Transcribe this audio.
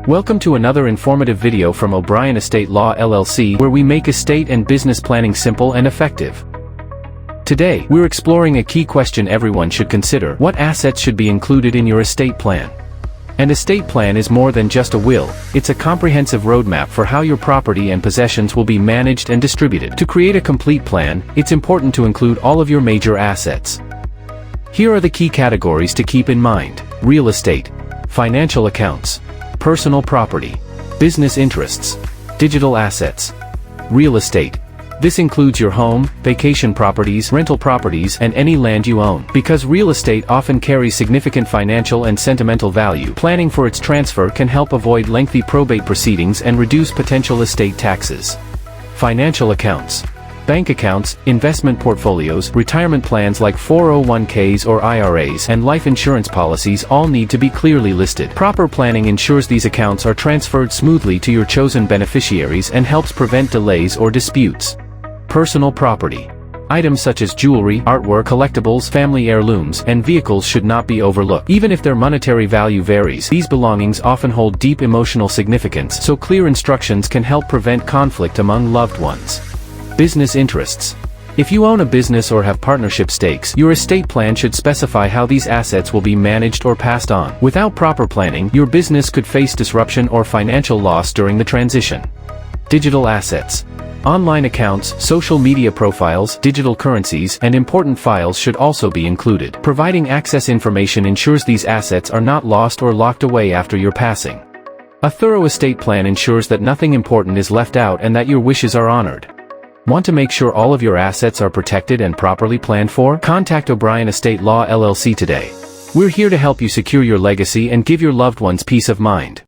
Welcome to another informative video from O'Brien Estate Law LLC, where we make estate and business planning simple and effective. Today, we're exploring a key question everyone should consider: what assets should be included in your estate plan? An estate plan is more than just a will, it's a comprehensive roadmap for how your property and possessions will be managed and distributed. To create a complete plan, it's important to include all of your major assets. Here are the key categories to keep in mind: real estate, financial accounts, personal property, business interests, digital assets. Real estate. This includes your home, vacation properties, rental properties, and any land you own. Because real estate often carries significant financial and sentimental value, planning for its transfer can help avoid lengthy probate proceedings and reduce potential estate taxes. Financial accounts. Bank accounts, investment portfolios, retirement plans like 401ks or IRAs, and life insurance policies all need to be clearly listed. Proper planning ensures these accounts are transferred smoothly to your chosen beneficiaries and helps prevent delays or disputes. Personal property. Items such as jewelry, artwork, collectibles, family heirlooms, and vehicles should not be overlooked. Even if their monetary value varies, these belongings often hold deep emotional significance, so clear instructions can help prevent conflict among loved ones. Business interests. If you own a business or have partnership stakes, your estate plan should specify how these assets will be managed or passed on. Without proper planning, your business could face disruption or financial loss during the transition. Digital assets. Online accounts, social media profiles, digital currencies, and important files should also be included. Providing access information ensures these assets are not lost or locked away after your passing. A thorough estate plan ensures that nothing important is left out and that your wishes are honored. Want to make sure all of your assets are protected and properly planned for? Contact O'Brien Estate Law LLC today. We're here to help you secure your legacy and give your loved ones peace of mind.